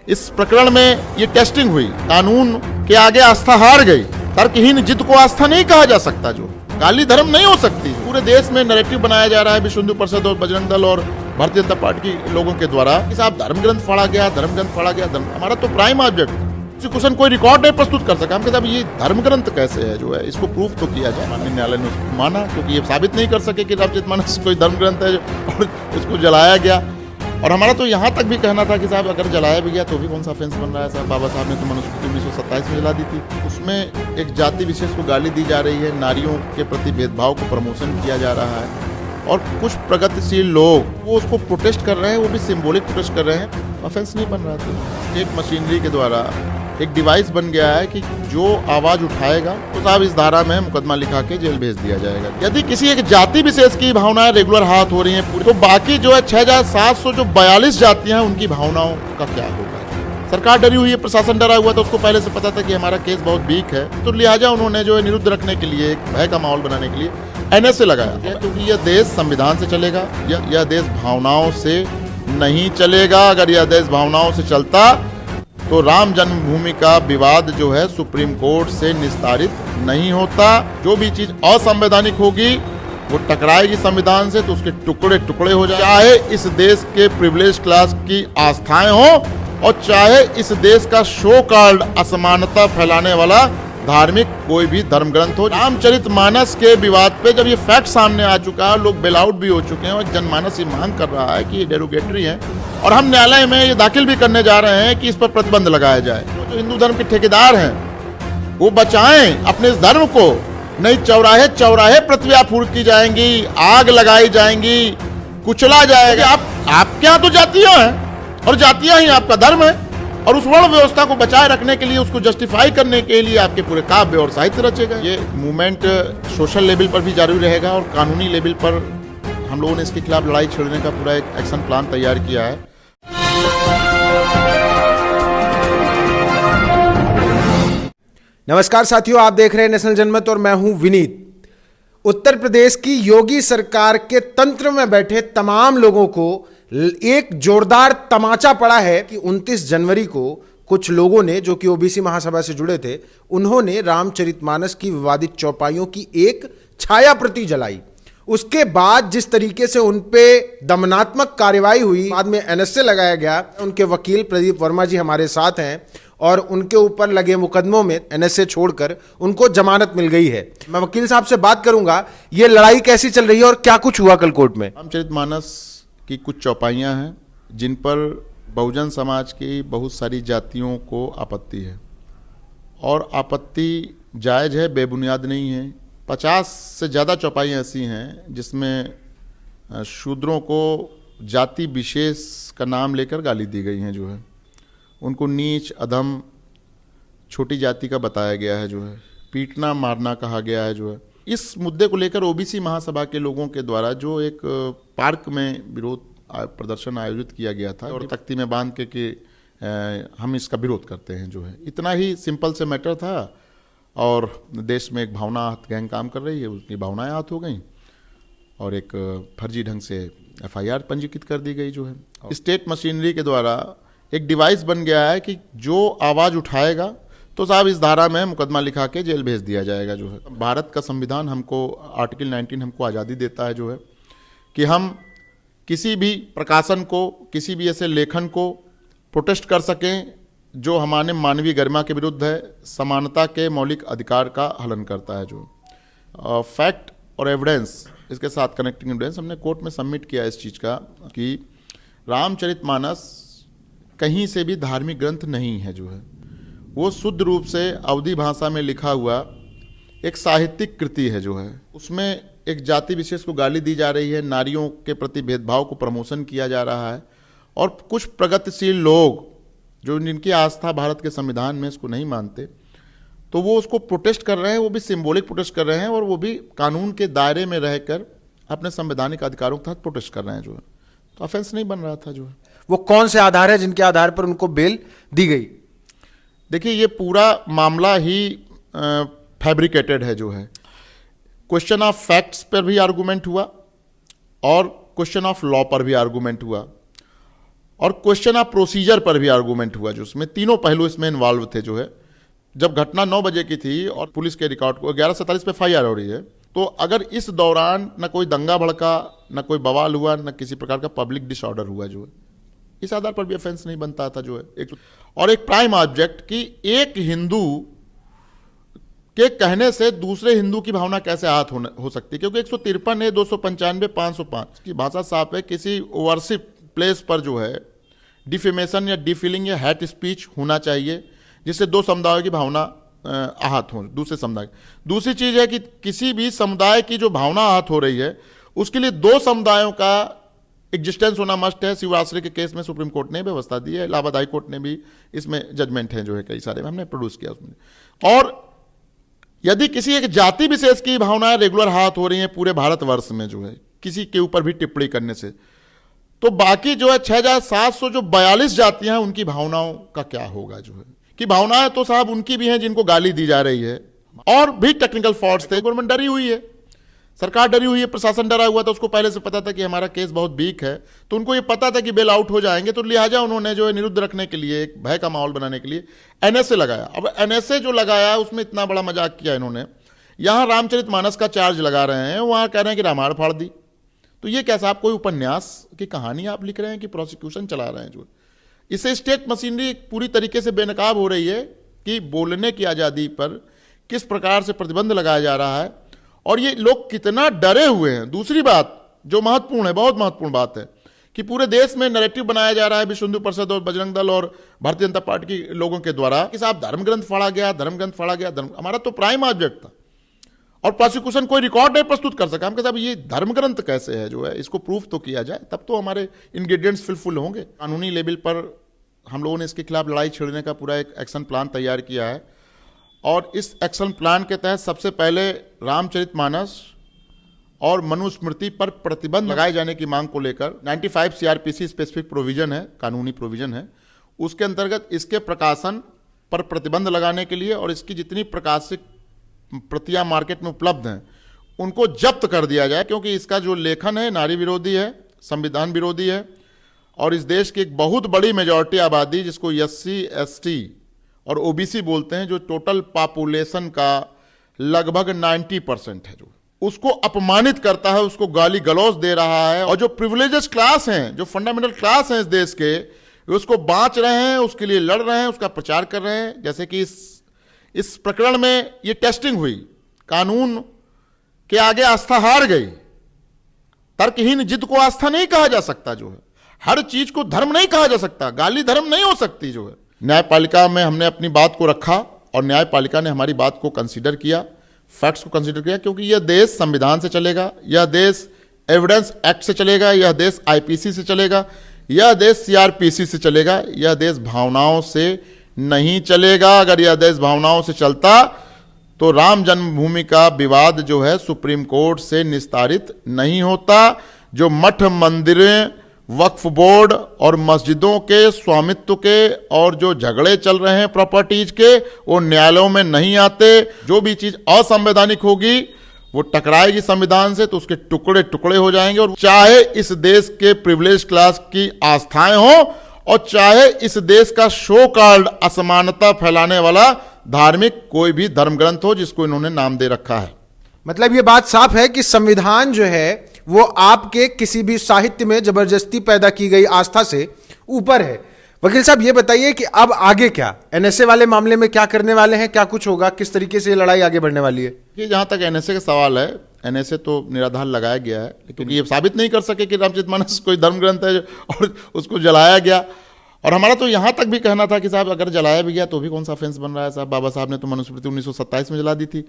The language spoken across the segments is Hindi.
इस प्रकरण में ये टेस्टिंग हुई, कानून के आगे आस्था हार गई। तर्कहीन जिद को आस्था नहीं कहा जा सकता, जो काली धर्म नहीं हो सकती। पूरे देश में नैरेटिव बनाया जा रहा है विश्व हिंदू परिषद और बजरंग दल और भारतीय जनता पार्टी के लोगों के द्वारा कि साहब धर्म ग्रंथ फाड़ा गया, धर्म ग्रंथ फाड़ा गया। हमारा तो प्राइम ऑब्जेक्ट क्वेश्चन कोई रिकॉर्ड नहीं प्रस्तुत कर सका। हम कहते ये धर्म ग्रंथ कैसे है, जो है इसको प्रूफ तो किया जाए। माननीय न्यायालय ने उसको माना, क्योंकि ये साबित नहीं कर सके कि रामचरितमानस कोई धर्म ग्रंथ है और इसको जलाया गया। और हमारा तो यहाँ तक भी कहना था कि साहब अगर जलाया भी गया तो भी कौन सा ऑफेंस बन रहा है। साहब बाबा साहब ने तो मनुस्मृति 1927 में जला दी थी। उसमें एक जाति विशेष को गाली दी जा रही है, नारियों के प्रति भेदभाव को प्रमोशन किया जा रहा है और कुछ प्रगतिशील लोग वो उसको प्रोटेस्ट कर रहे हैं, वो भी सिंबॉलिक प्रोटेस्ट कर रहे हैं। ऑफेंस नहीं बन रहा था। स्टेट मशीनरी के द्वारा एक डिवाइस बन गया है कि जो आवाज उठाएगा तो साहब इस धारा में मुकदमा लिखा के जेल भेज दिया जाएगा। यदि किसी एक जाति विशेष की भावनाएं रेगुलर हाथ हो रही हैं पूरी, तो बाकी जो है 6742 जातियां हैं उनकी भावनाओं का क्या होगा। सरकार डरी हुई है, प्रशासन डरा हुआ था। उसको पहले से पता था कि हमारा केस बहुत वीक है, तो लिहाजा उन्होंने जो है निरुद्ध रखने के लिए, एक भय का माहौल बनाने के लिए NSA लगाया। क्योंकि यह देश संविधान से चलेगा, यह देश भावनाओं से नहीं चलेगा। अगर यह देश भावनाओं से चलता तो राम जन्मभूमि का विवाद जो है सुप्रीम कोर्ट से निस्तारित नहीं होता। जो भी चीज असंवैधानिक होगी वो टकराएगी संविधान से तो उसके टुकड़े टुकड़े हो जाए। चाहे इस देश के प्रिविलेज क्लास की आस्थाएं हो और चाहे इस देश का शो कॉल्ड असमानता फैलाने वाला धार्मिक कोई भी धर्म ग्रंथ हो। रामचरितमानस के विवाद पे जब ये फैक्ट सामने आ चुका है, लोग बेल आउट भी हो चुके हैं और जनमानस ये मांग कर रहा है कि ये डेरोगेटरी है और हम न्यायालय में ये दाखिल भी करने जा रहे हैं कि इस पर प्रतिबंध लगाया जाए। जो हिंदू धर्म के ठेकेदार हैं वो बचाएं अपने इस धर्म को, नहीं चौराहे चौराहे पृथ्वी फूंक की जाएंगी, आग लगाई जाएंगी, कुचला जाएगा। आप क्या तो जातियां हैं और जातियां ही आपका धर्म है और उस वर्ण व्यवस्था को बचाए रखने के लिए, उसको जस्टिफाई करने के लिए आपके पूरे काव्य और साहित्य रचे गए। ये मूवमेंट सोशल लेवल पर भी जारी रहेगा और कानूनी लेवल पर हम लोगों ने इसके खिलाफ लड़ाई छेड़ने का पूरा एक एक्शन प्लान तैयार किया है। नमस्कार साथियों, आप देख रहे हैं नेशनल जनमत और मैं हूं विनीत। उत्तर प्रदेश की योगी सरकार के तंत्र में बैठे तमाम लोगों को एक जोरदार तमाचा पड़ा है कि 29 जनवरी को कुछ लोगों ने, जो कि ओबीसी महासभा से जुड़े थे, उन्होंने रामचरितमानस की विवादित चौपाइयों की एक छाया प्रति जलाई। उसके बाद जिस तरीके से उनपे दमनात्मक कार्रवाई हुई, बाद में NSA लगाया गया। उनके वकील प्रदीप वर्मा जी हमारे साथ हैं और उनके ऊपर लगे मुकदमों में NSA छोड़कर उनको जमानत मिल गई है। मैं वकील साहब से बात करूंगा, ये लड़ाई कैसी चल रही है और क्या कुछ हुआ कल कोर्ट में। रामचरितमानस की कुछ चौपाइयां हैं जिन पर बहुजन समाज की बहुत सारी जातियों को आपत्ति है और आपत्ति जायज है, बेबुनियाद नहीं है। 50 से ज़्यादा चौपाइयाँ ऐसी हैं जिसमें शूद्रों को जाति विशेष का नाम लेकर गाली दी गई हैं, जो है उनको नीच, अधम, छोटी जाति का बताया गया है, जो है पीटना मारना कहा गया है। जो है इस मुद्दे को लेकर ओबीसी महासभा के लोगों के द्वारा जो एक पार्क में विरोध प्रदर्शन आयोजित किया गया था और तख्ती में बांध के कि हम इसका विरोध करते हैं, जो है इतना ही सिंपल से मैटर था। और देश में एक भावना गैंग काम कर रही है, उसकी भावनाएं आहत हो गई और एक फर्जी ढंग से FIR पंजीकृत कर दी गई। जो है स्टेट मशीनरी के द्वारा एक डिवाइस बन गया है कि जो आवाज़ उठाएगा तो साहब इस धारा में मुकदमा लिखा के जेल भेज दिया जाएगा। जो है भारत का संविधान हमको, आर्टिकल 19 हमको आज़ादी देता है, जो है कि हम किसी भी प्रकाशन को, किसी भी ऐसे लेखन को प्रोटेस्ट कर सकें जो हमारे मानवीय गरिमा के विरुद्ध है, समानता के मौलिक अधिकार का हनन करता है। जो फैक्ट और एविडेंस, इसके साथ कनेक्टिंग एविडेंस हमने कोर्ट में सबमिट किया इस चीज़ का कि रामचरितमानस कहीं से भी धार्मिक ग्रंथ नहीं है। जो है वो शुद्ध रूप से अवधी भाषा में लिखा हुआ एक साहित्यिक कृति है। जो है उसमें एक जाति विशेष को गाली दी जा रही है, नारियों के प्रति भेदभाव को प्रमोशन किया जा रहा है और कुछ प्रगतिशील लोग जो जिनकी आस्था भारत के संविधान में इसको नहीं मानते, तो वो उसको प्रोटेस्ट कर रहे हैं। वो भी सिंबॉलिक प्रोटेस्ट कर रहे हैं और वो भी कानून के दायरे में रहकर अपने संवैधानिक अधिकारों के तहत प्रोटेस्ट कर रहे हैं। जो है तो ऑफेंस नहीं बन रहा था। जो है वो कौन से आधार है जिनके आधार पर उनको बेल दी गई? देखिए, ये पूरा मामला ही फैब्रिकेटेड है। जो है क्वेश्चन ऑफ फैक्ट्स पर भी आर्गूमेंट हुआ और क्वेश्चन ऑफ लॉ पर भी आर्गूमेंट हुआ और क्वेश्चन ऑफ प्रोसीजर पर भी आर्गूमेंट हुआ, जो उसमें तीनों पहलू इसमें इन्वॉल्व थे। जो है जब घटना 9 बजे की थी और पुलिस के रिकॉर्ड को 11:47 पे एफआईआर हो रही है, तो अगर इस दौरान न कोई दंगा भड़का, न कोई बवाल हुआ, न किसी प्रकार का पब्लिक डिसऑर्डर हुआ, जो है इस आधार पर भी ऑफेंस नहीं बनता था। जो है और एक प्राइम ऑब्जेक्ट कि एक हिंदू के कहने से दूसरे हिंदू की भावना कैसे आहत हो सकती है, क्योंकि 153 है, 295, 505 की भाषा साफ है। किसी वर्शिप प्लेस पर जो है डिफेमेशन या डिफिलिंग या हैट स्पीच होना चाहिए, जिससे दो समुदायों की भावना आहत हो दूसरे समुदाय। दूसरी चीज है कि किसी भी समुदाय की जो भावना आहत हो रही है, उसके लिए दो समुदायों का एग्जिस्टेंस होना मस्ट है। शिवराश्रय के केस में सुप्रीम कोर्ट ने व्यवस्था दी है, इलाहाबाद हाई कोर्ट ने भी इसमें जजमेंट है, जो है कई सारे हमने प्रोड्यूस किया उसमें। और यदि किसी एक जाति विशेष की भावनाएं रेगुलर आहत हो रही हैं पूरे भारतवर्ष में, जो है किसी के ऊपर भी टिप्पणी करने से, तो बाकी जो है 6742 जातियां हैं, उनकी भावनाओं का क्या होगा। जो है कि भावनाएं तो साहब उनकी भी हैं जिनको गाली दी जा रही है, और भी टेक्निकल फॉल्ट्स थे। गवर्नमेंट डरी हुई है, सरकार डरी हुई है, प्रशासन डरा हुआ था। उसको पहले से पता था कि हमारा केस बहुत वीक है, तो उनको ये पता था कि बेल आउट हो जाएंगे, तो लिहाजा उन्होंने जो है निरुद्ध रखने के लिए, एक भय का माहौल बनाने के लिए एनएसए लगाया। अब एनएसए जो लगाया उसमें इतना बड़ा मजाक किया इन्होंने। यहां रामचरितमानस का चार्ज लगा रहे हैं, वहां कह रहे हैं कि रामायण फाड़ दी। तो ये कैसा, आप कोई उपन्यास की कहानी आप लिख रहे हैं कि प्रोसिक्यूशन चला रहे हैं। जो इससे स्टेट मशीनरी पूरी तरीके से बेनकाब हो रही है कि बोलने की आज़ादी पर किस प्रकार से प्रतिबंध लगाया जा रहा है, और ये लोग कितना डरे हुए हैं। दूसरी बात जो महत्वपूर्ण है, बहुत महत्वपूर्ण बात है, कि पूरे देश में नैरेटिव बनाया जा रहा है विश्व हिंदू परिषद और बजरंग दल और भारतीय जनता पार्टी के लोगों के द्वारा कि साहब धर्म ग्रंथ फाड़ा गया, धर्म ग्रंथ फाड़ा गया। हमारा तो प्राइम ऑब्जेक्ट था, और प्रोसिक्यूशन कोई रिकॉर्ड नहीं प्रस्तुत कर सका। हम कहते हैं ये धर्म ग्रंथ कैसे है, जो है इसको प्रूफ तो किया जाए, तब तो हमारे इंग्रेडिएंट्स फुलफिल होंगे। कानूनी लेवल पर हम लोगों ने इसके खिलाफ लड़ाई छेड़ने का पूरा एक एक्शन प्लान तैयार किया है, और इस एक्शन प्लान के तहत सबसे पहले रामचरितमानस और मनुस्मृति पर प्रतिबंध लगाए जाने की मांग को लेकर 95 सीआरपीसी स्पेसिफिक प्रोविजन है, कानूनी प्रोविजन है, उसके अंतर्गत इसके प्रकाशन पर प्रतिबंध लगाने के लिए और इसकी जितनी प्रकाशित प्रतियां मार्केट में उपलब्ध हैं उनको जब्त कर दिया जाए, क्योंकि इसका जो लेखन है नारी विरोधी है, संविधान विरोधी है, और इस देश की एक बहुत बड़ी मेजॉरिटी आबादी जिसको एससी एसटी और ओबीसी बोलते हैं, जो टोटल पॉपुलेशन का लगभग 90% है, जो उसको अपमानित करता है, उसको गाली गलौज दे रहा है। और जो प्रिविलेजेस क्लास हैं, जो फंडामेंटल क्लास हैं इस देश के, उसको बांच रहे हैं, उसके लिए लड़ रहे हैं, उसका प्रचार कर रहे हैं। जैसे कि इस प्रकरण में ये टेस्टिंग हुई, कानून के आगे आस्था हार गई। तर्कहीन जिद को आस्था नहीं कहा जा सकता, जो है हर चीज को धर्म नहीं कहा जा सकता, गाली धर्म नहीं हो सकती। जो है न्यायपालिका में हमने अपनी बात को रखा और न्यायपालिका ने हमारी बात को कंसीडर किया, फैक्ट्स को कंसीडर किया, क्योंकि यह देश संविधान से चलेगा, यह देश एविडेंस एक्ट से चलेगा, यह देश आईपीसी से चलेगा, यह देश सीआरपीसी से चलेगा, यह देश भावनाओं से नहीं चलेगा। अगर यह देश भावनाओं से चलता तो राम जन्मभूमि का विवाद जो है सुप्रीम कोर्ट से निस्तारित नहीं होता। जो मठ मंदिरें, वक्फ बोर्ड और मस्जिदों के स्वामित्व के और जो झगड़े चल रहे हैं प्रॉपर्टीज के, वो न्यायालयों में नहीं आते। जो भी चीज असंवैधानिक होगी वो टकराएगी संविधान से, तो उसके टुकड़े टुकड़े हो जाएंगे। और चाहे इस देश के प्रिविलेज क्लास की आस्थाएं हो और चाहे इस देश का शो कॉल्ड असमानता फैलाने वाला धार्मिक कोई भी धर्म ग्रंथ हो जिसको इन्होंने नाम दे रखा है। मतलब ये बात साफ है कि संविधान जो है वो आपके किसी भी साहित्य में जबरदस्ती पैदा की गई आस्था से ऊपर है। वकील साहब ये बताइए कि अब आगे क्या, एनएसए वाले मामले में क्या करने वाले हैं, क्या कुछ होगा, किस तरीके से ये लड़ाई आगे बढ़ने वाली है? ये जहां तक एनएसए का सवाल है, एनएसए तो निराधार लगाया गया है, लेकिन ये साबित नहीं कर सके कि रामचरितमानस कोई धर्म ग्रंथ है और उसको जलाया गया। और हमारा तो यहां तक भी कहना था कि साहब अगर जलाया भी गया तो भी कौन सा ऑफेंस बन रहा है साहब। बाबा साहब ने तो मनुस्मृति 1927 में जला दी थी,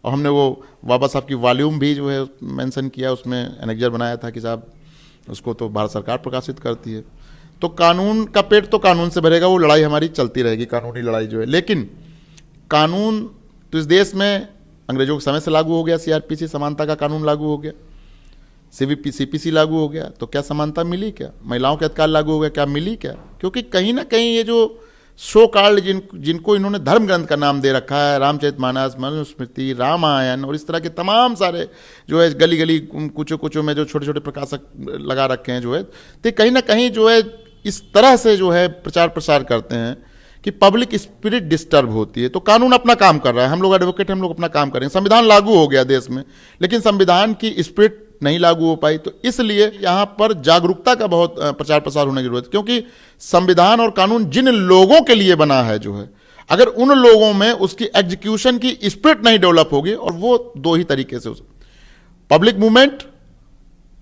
और हमने वो बाबा साहब की वॉल्यूम भी जो है मेंशन किया, उसमें एनेक्जर बनाया था कि साहब उसको तो भारत सरकार प्रकाशित करती है। तो कानून का पेट तो कानून से भरेगा, वो लड़ाई हमारी चलती रहेगी, कानूनी लड़ाई जो है। लेकिन कानून तो इस देश में अंग्रेजों के समय से लागू हो गया, सीआरपीसी समानता का कानून लागू हो गया, सीपीसी लागू हो गया, तो क्या समानता मिली? क्या महिलाओं के अधिकार लागू हो गया? क्या मिली? क्या? क्योंकि कहीं ना कहीं ये जो शो कॉल्ड जिनको इन्होंने धर्म ग्रंथ का नाम दे रखा है, रामचरितमानस, मनुस्मृति, रामायण और इस तरह के तमाम सारे जो है गली गली कुचो कुचो में जो छोटे छोटे प्रकाशक लगा रखे हैं जो है, तो कहीं ना कहीं जो है इस तरह से जो है प्रचार प्रसार करते हैं कि पब्लिक स्पिरिट डिस्टर्ब होती है। तो कानून अपना काम कर रहा है, हम लोग एडवोकेट, हम लोग अपना काम करेंगे, संविधान लागू हो गया देश में, लेकिन संविधान की स्पिरिट नहीं लागू हो पाई। तो इसलिए यहां पर जागरूकता का बहुत प्रचार प्रसार होने की जरूरत है, क्योंकि संविधान और कानून जिन लोगों के लिए बना है जो है, अगर उन लोगों में उसकी एग्जीक्यूशन की स्पिरिट नहीं डेवलप होगी, और वो दो ही तरीके से पब्लिक मूवमेंट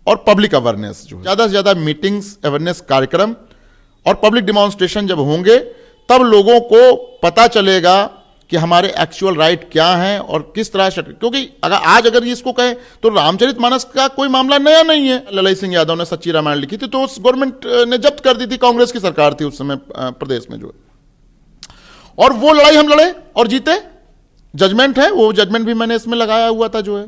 और पब्लिक अवेयरनेस, जो ज्यादा से ज्यादा मीटिंग्स, अवेयरनेस कार्यक्रम और पब्लिक डिमॉन्स्ट्रेशन जब होंगे, तब लोगों को पता चलेगा कि हमारे एक्चुअल राइट क्या हैं और किस तरह से। क्योंकि अगर इसको कहें तो रामचरितमानस का कोई मामला नया नहीं है। ललाई सिंह यादव ने सच्ची रामायण लिखी थी, तो उस गवर्नमेंट ने जब्त कर दी थी, कांग्रेस की सरकार थी उस समय प्रदेश में जो है, और वो लड़ाई हम लड़े और जीते। जजमेंट है, वो जजमेंट भी मैंने इसमें लगाया हुआ था जो है।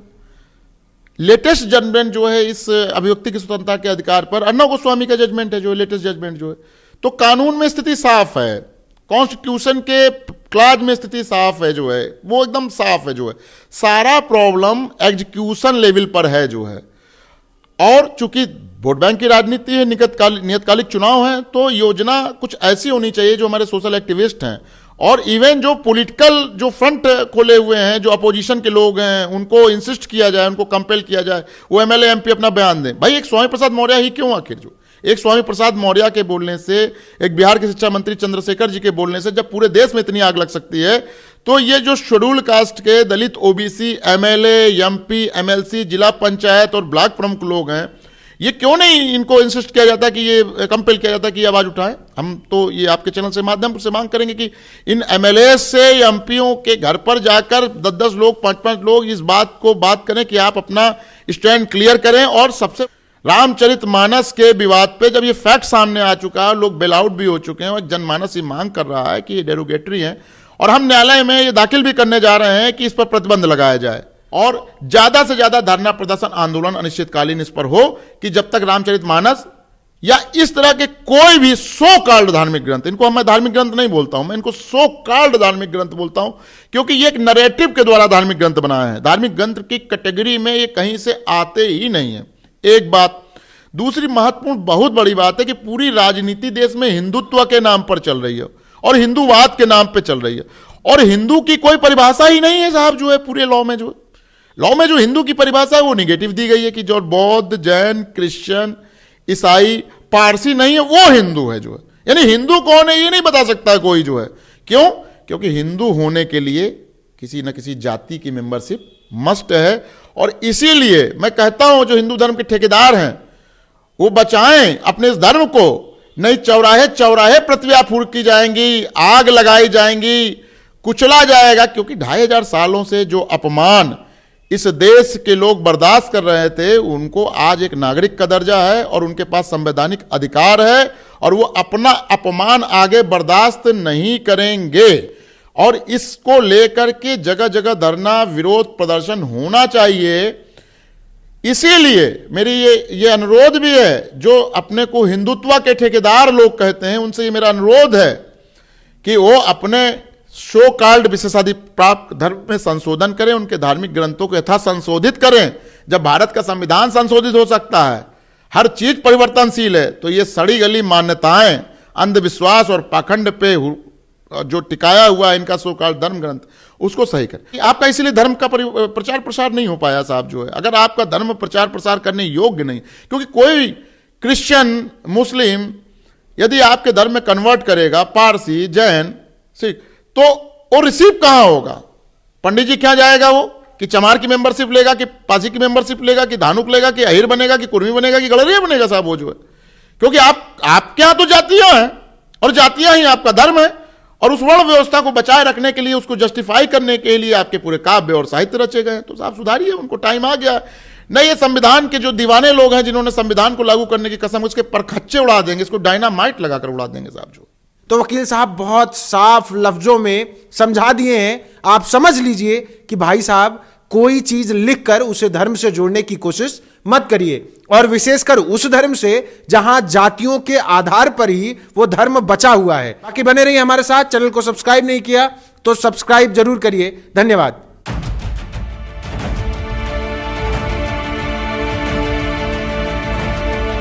लेटेस्ट जजमेंट जो है इस अभिव्यक्ति की स्वतंत्रता के अधिकार पर, अर्णव गोस्वामी का जजमेंट है जो लेटेस्ट जजमेंट जो है। तो कानून में स्थिति साफ है, कॉन्स्टिट्यूशन के क्लाज में स्थिति साफ है जो है, वो एकदम साफ है जो है। सारा प्रॉब्लम एग्जीक्यूशन लेवल पर है जो है। और चूंकि वोट बैंक की राजनीति है, नियतकालिक चुनाव है, तो योजना कुछ ऐसी होनी चाहिए जो हमारे सोशल एक्टिविस्ट हैं और इवन जो पॉलिटिकल जो फ्रंट खोले हुए हैं, जो अपोजिशन के लोग हैं, उनको इंसिस्ट किया जाए, उनको कंपेल किया जाए, वो एमएलए एमपी अपना बयान दें। भाई एक स्वामी प्रसाद मौर्य ही क्यों, आखिर जो एक स्वामी प्रसाद मौर्य के बोलने से, एक बिहार के शिक्षा मंत्री चंद्रशेखर जी के बोलने से जब पूरे देश में इतनी आग लग सकती है, तो ये जो शेड्यूल्ड कास्ट के दलित, ओबीसी, एमएलए, एमपी, एमएलसी, जिला पंचायत और ब्लॉक प्रमुख लोग हैं, ये क्यों नहीं इनको इंसिस्ट किया जाता कि ये कंपेल किया जाता कि ये आवाज उठाएं। हम तो ये आपके चैनल से माध्यम से मांग करेंगे कि इन एमएलए से, एमपीओ के घर पर जाकर 10-10 लोग, 5-5 लोग इस बात को बात करें कि आप अपना स्टैंड क्लियर करें। और सबसे रामचरितमानस के विवाद पे जब ये फैक्ट सामने आ चुका है, लोग बेल आउट भी हो चुके हैं और जनमानस ये मांग कर रहा है कि ये डेरोगेटरी है, और हम न्यायालय में ये दाखिल भी करने जा रहे हैं कि इस पर प्रतिबंध लगाया जाए और ज्यादा से ज्यादा धरना, प्रदर्शन, आंदोलन अनिश्चितकालीन इस पर हो कि जब तक रामचरितमानस या इस तरह के कोई भी सो कॉल्ड धार्मिक ग्रंथ, इनको मैं धार्मिक ग्रंथ नहीं बोलता हूं, मैं इनको सो कॉल्ड धार्मिक ग्रंथ बोलता हूं, क्योंकि ये एक नैरेटिव के द्वारा धार्मिक ग्रंथ बनाया है। धार्मिक ग्रंथ की कैटेगरी में ये कहीं से आते ही नहीं है। एक बात। दूसरी महत्वपूर्ण, बहुत बड़ी बात है कि पूरी राजनीति देश में हिंदुत्व के नाम पर चल रही है और हिंदूवाद के नाम पर चल रही है, और हिंदू की कोई परिभाषा ही नहीं है साहब जो है। पूरे लॉ में जो हिंदू की परिभाषा है वो निगेटिव दी गई है कि जो बौद्ध, जैन, क्रिश्चियन, ईसाई, पारसी नहीं है वो हिंदू है जो है। यानी हिंदू कौन है ये नहीं बता सकता है कोई जो है। क्यों? क्योंकि हिंदू होने के लिए किसी न किसी जाति की मेंबरशिप मस्ट है। और इसीलिए मैं कहता हूं जो हिंदू धर्म के ठेकेदार हैं वो बचाएं अपने इस धर्म को, नहीं चौराहे चौराहे पृथ्वी फूंक की जाएंगी, आग लगाई जाएंगी, कुचला जाएगा। क्योंकि 2500 सालों से जो अपमान इस देश के लोग बर्दाश्त कर रहे थे, उनको आज एक नागरिक का दर्जा है और उनके पास संवैधानिक अधिकार है, और वो अपना अपमान आगे बर्दाश्त नहीं करेंगे। और इसको लेकर के जगह जगह धरना, विरोध प्रदर्शन होना चाहिए। इसीलिए मेरी ये अनुरोध भी है, जो अपने को हिंदुत्व के ठेकेदार लोग कहते हैं, उनसे ये मेरा अनुरोध है कि वो अपने शो कॉल्ड विशेषाधिकार प्राप्त धर्म में संशोधन करें, उनके धार्मिक ग्रंथों को यथा संशोधित करें। जब भारत का संविधान संशोधित हो सकता है, हर चीज परिवर्तनशील है, तो ये सड़ी गली मान्यताएं, अंधविश्वास और पाखंड पे जो टिकाया हुआ है इनका सो कॉल्ड धर्म ग्रंथ, उसको सही करें। आपका इसीलिए धर्म का प्रचार प्रसार नहीं हो पाया साहब जो है। अगर आपका धर्म प्रचार प्रसार करने योग्य नहीं, क्योंकि कोई क्रिश्चियन, मुस्लिम यदि आपके धर्म में कन्वर्ट करेगा, पारसी, जैन, सिख, तो वो रिसीव कहां होगा? पंडित जी क्या जाएगा वो? कि चमार की मेंबरशिप लेगा, कि पासी की मेंबरशिप लेगा, कि धानुक लेगा, कि अहिर बनेगा, कि कुर्मी बनेगा, कि गड़रिया बनेगा साहब वो जो है। क्योंकि आपके यहां तो जातियां हैं और जातियां ही आपका धर्म है, और उस वर्ण व्यवस्था को बचाए रखने के लिए, उसको जस्टिफाई करने के लिए आपके पूरे काव्य और साहित्य रचे गए। तो साहब सुधारिए, उनको टाइम आ गया। नहीं, ये संविधान के जो दीवाने लोग हैं जिन्होंने संविधान को लागू करने की कसम, उसके परखच्चे उड़ा देंगे, इसको डायनामाइट लगाकर उड़ा देंगे साहब जो। तो वकील साहब बहुत साफ लफ्जों में समझा दिए हैं। आप समझ लीजिए कि भाई साहब कोई चीज लिखकर उसे धर्म से जोड़ने की कोशिश मत करिए, और विशेषकर उस धर्म से जहां जातियों के आधार पर ही वो धर्म बचा हुआ है। बाकी बने रहिए हमारे साथ। चैनल को सब्सक्राइब नहीं किया तो सब्सक्राइब जरूर करिए। धन्यवाद।